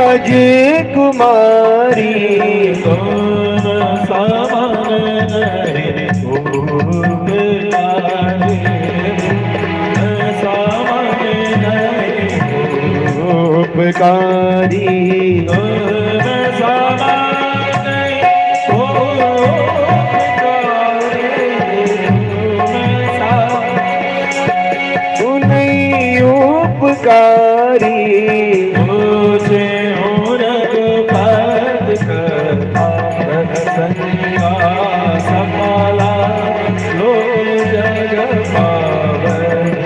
राजकुमारी उपकारी उपकारी मुझे रघुपत संगा सफला लो जग पावनी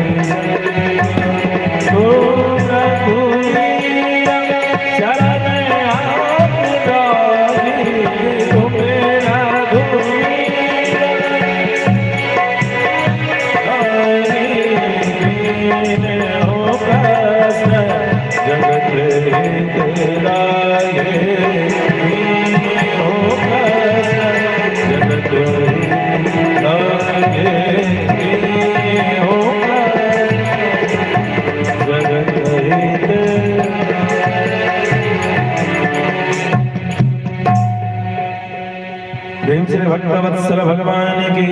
शरण भक्तवत्सल भगवान की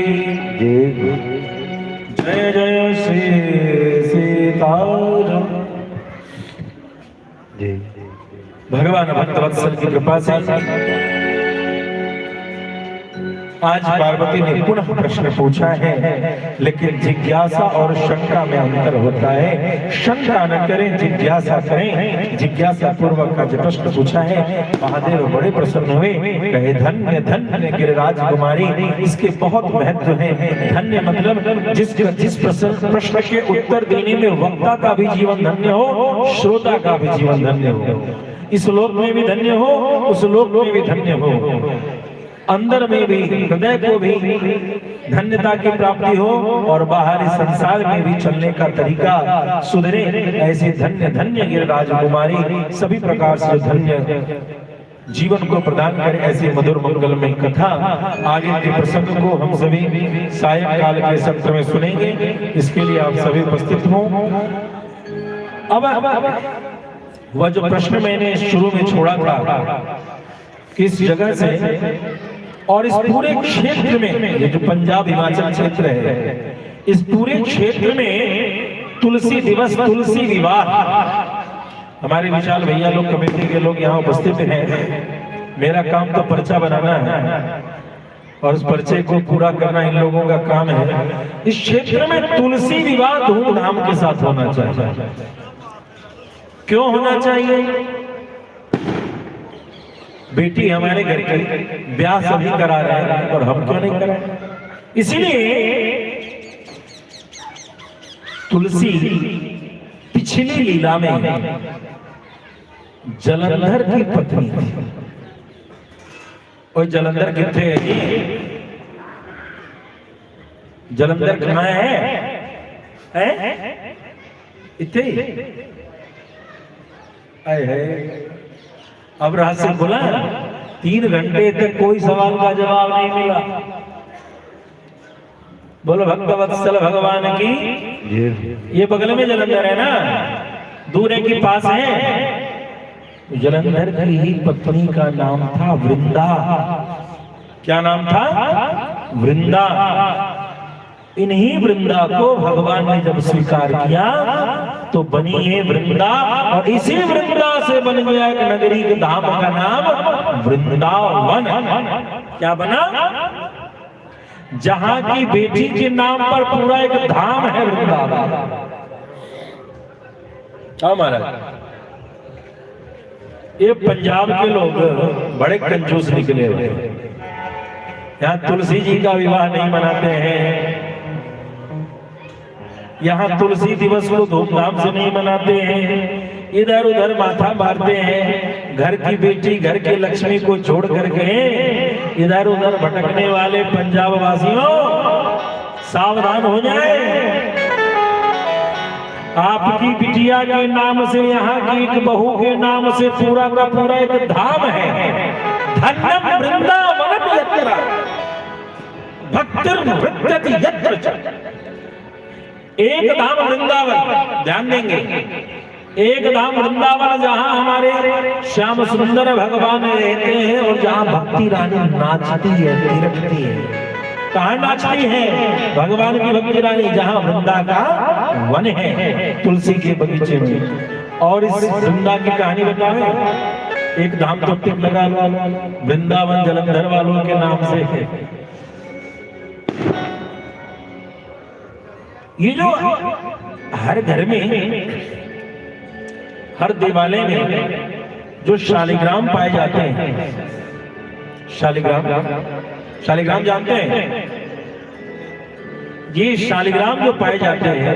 जय जय श्री सीताराम। भगवान भक्तवत्सल की कृपा से आज पार्वती ने पुनः प्रश्न पूछा है, लेकिन जिज्ञासा और शंका में अंतर होता है। शंका न करें, जिज्ञासा करें। जिज्ञासा पूर्वक आज प्रश्न पूछा है। महादेव बड़े प्रसन्न हुए, कहे धन्य धन्य गिरिराज कुमारी। इसके बहुत महत्व है। धन्य मतलब जिस प्रश्न के उत्तर देने में वक्ता का भी जीवन धन्य हो, श्रोता का भी जीवन धन्य हो। इस लोक में भी धन्य हो, उस लोक में भी धन्य हो, अंदर में भी, हृदय को भी धन्यता की प्राप्ति हो और बाहरी संसार में भी चलने का तरीका सुधरे। ऐसे धन्य धन्य गिरिराज कुमारी सभी प्रकार से धन्य जीवन को प्रदान करे। ऐसी मधुर मंगलमय कथा आगे के प्रसंग को हम सभी सायंकाल के सत्र में सुनेंगे। इसके लिए आप सभी उपस्थित हों। अब वह जो प्रश्न मैंने शुरू में छोड़ा था, किस जगह से और इस पूरे क्षेत्र में, ये जो पंजाब हिमाचल क्षेत्र है, इस पूरे क्षेत्र में तुलसी दिवस, तुलसी विवाह, हमारे विशाल भैया लोग, कमेटी के लोग यहाँ उपस्थित हैं। मेरा काम तो पर्चा बनाना है और उस पर्चे को पूरा करना इन लोगों का काम है। इस क्षेत्र में तुलसी विवाह धूमधाम के साथ होना चाहिए। क्यों होना चाहिए? बेटी हमारे घर के ब्याह सभी करा रहे हैं और हम क्यों नहीं कराएं? इसलिए तुलसी पिछली लीला में जलंधर की पत्नी थी। और जलंधर कितने है जी? जलंधर कहाँ है? इतने आए है। अब रहस्य बोला, 3 घंटे तक कोई सवाल का जवाब नहीं मिला। बोलो भक्तवत्सल भगवान की। ये बगल में जलंधर है ना, दूर है कि पास है? जलंधर की ही पत्नी का नाम था वृंदा। क्या नाम था? वृंदा। इन्हीं वृंदा को भगवान ने जब स्वीकार किया तो बनी है वृंदा, और इसी वृंदा से बन गया एक नगरी के धाम का नाम वृंदावन। क्या बना? जहां की बेटी के नाम पर पूरा एक धाम है वृंदावन। महाराज, ये पंजाब के लोग बड़े कंजूस निकले हुए। यहाँ तुलसी जी का विवाह नहीं मनाते हैं, यहाँ तुलसी दिवस को धूमधाम से नहीं मनाते हैं, इधर उधर माथा मारते हैं। घर की बेटी, घर की लक्ष्मी को छोड़ कर गए। इधर उधर भटकने वाले पंजाब वासियों सावधान हो जाए। आपकी बिटिया के नाम से, यहाँ की एक बहू के नाम से पूरा का पूरा एक धाम है। धन्यम वृंदावनम यत्र भक्तिर्नृत्यति यत्र च। एक धाम वृंदावन, ध्यान देंगे। एक धाम वृंदावन जहां हमारे श्याम सुंदर भगवान रहते हैं और जहां भक्ति रानी नाचती है, थिरकती है। कहाँ नाचती है भगवान की भक्ति रानी? जहां वृंदा का वन है, तुलसी के बगीचे में। और इस वृंदा की कहानी बतावे, एक धाम तो टिक लगा लो, वृंदावन जलंधर वालों के नाम से है। ये जो हर घर में, हर देवालय में जो शालिग्राम पाए जाते हैं, शालिग्राम, शालिग्राम जानते हैं? ये शालिग्राम जो पाए जाते हैं,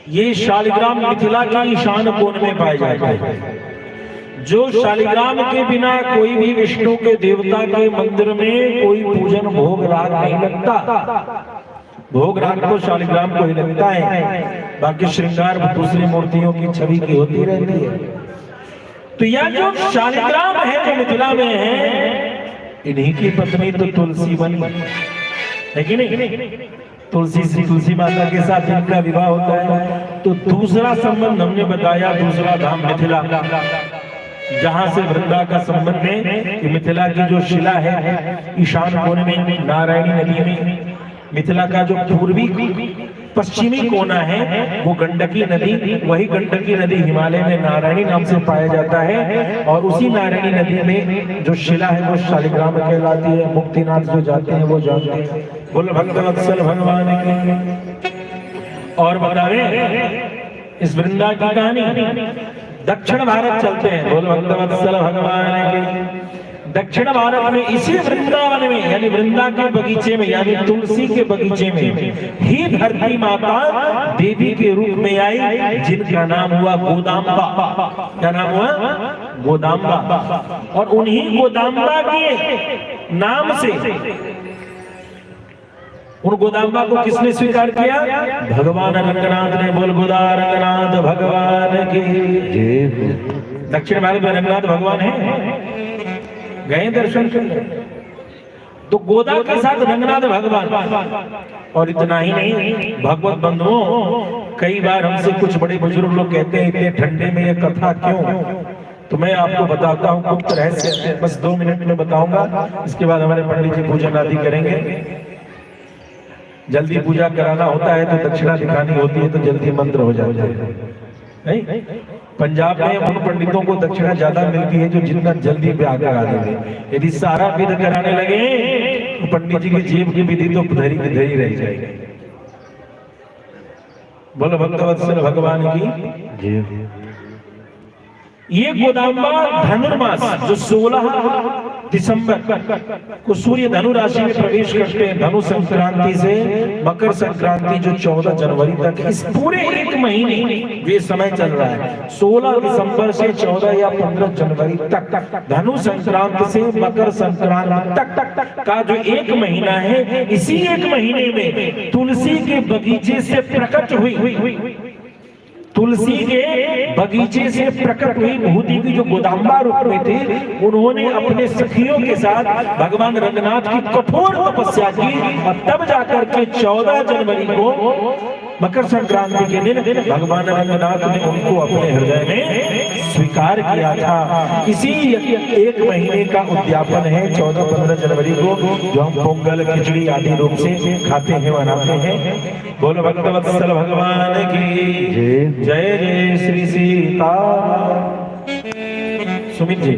ये शालिग्राम मिथिला के ईशान कोण में पाए जाते हैं। जो शालिग्राम के बिना कोई भी विष्णु के देवता के मंदिर में कोई पूजन भोग राग नहीं लगता। भोग राग तो शालिग्राम को ही लगता है, बाकी श्रृंगार दूसरी मूर्तियों की छवि की होती रहती है। तो यह जो शालिग्राम है जो मिथिला में है, इन्हीं की पत्नी तो तुलसी बनी है कि नहीं? तुलसी माता के साथ इनका विवाह होता है। तो दूसरा संबंध हमने बताया, दूसरा धाम मिथिला, जहां से वृंदा का संबंध है कि मिथिला की जो शिला है ईशान कोने में नारायणी नदी में, मिथिला का जो पूर्वी पश्चिमी कोना है वो गंडकी नदी, वही गंडकी नदी हिमालय में नारायणी नाम से पाया जाता है। और उसी नारायणी नदी में जो शिला है वो शालिग्राम कहलाती है। मुक्तिनाथ जो जाते हैं वो जानते हैं। बोलो भक्तवत्सल भगवान की। और बतावे इस वृंदा की कहानी, दक्षिण भारत चलते हैं। बोलो भक्तवत्सल भगवान की। दक्षिण भारत में इसी वृंदावन में, यानी वृंदा के बगीचे में, यानी तुलसी के बगीचे में ही धरती माता देवी के रूप में आई, जिनका नाम हुआ गोदाम्बा। क्या नाम हुआ? गोदाम्बा। और उन्हीं गोदाम्बा के नाम से, उन गोदाम्बा को किसने स्वीकार किया? भगवान रंगनाथ ने। बोल गोदा रंगनाथ भगवान की। दक्षिण भारत में रंगनाथ भगवान है, गए दर्शन करने। तो गोदा के साथ रंगनाथ भगवान। और इतना ही नहीं, भगवत बंधुओं, कई बार हमसे कुछ बड़े बुजुर्ग लोग कहते हैं इतने ठंडे में ये कथा क्यों? तो मैं आपको बताता हूँ गुप्त रहस्य, बस 2 मिनट में बताऊंगा। इसके बाद हमारे पंडित जी पूजन आदि करेंगे। जल्दी पूजा कराना होता है तो दक्षिणा दिखानी होती है, तो जल्दी मंत्र हो जाता है। नहीं, पंजाब में उन पंडितों को दक्षिणा ज्यादा मिलती है जो जितना जल्दी ब्याह करा देंगे। यदि सारा विध कराने लगे तो पंडित जी की जेब की विधि तो धरी की धरी रह जाएगी। बोलो भक्तवत्सल भगवान की। ये गोदाम्बा धनुर्मास जो 16 दिसंबर को सूर्य धनु राशि में प्रवेश करते हैं, धनु संक्रांति से मकर संक्रांति जो 14 जनवरी तक, इस पूरे एक महीने ये समय चल रहा है। 16 दिसंबर से 14 या 15 जनवरी तक, धनु संक्रांति से मकर संक्रांति तक का जो एक महीना है, इसी एक महीने में तुलसी के बगीचे से प्रकट हुई, तुलसी के बगीचे से प्रकट हुई भूति की जो गोदाम्बा रूप में थे, उन्होंने अपने सखियों के साथ भगवान रंगनाथ की कठोर तपस्या की। और तब जाकर के 14 जनवरी को मकर संक्रांति के दिन भगवान रंगनाथ ने उनको अपने हृदय में स्वीकार किया था। इसी एक महीने का उद्यापन है 14-15 जनवरी को, जो हम पोंगल खिचड़ी आदि रूप से खाते हैं, मनाते हैं। बोलो भक्तवत्सल भगवान की जय जय श्री सीता। सुमित जी,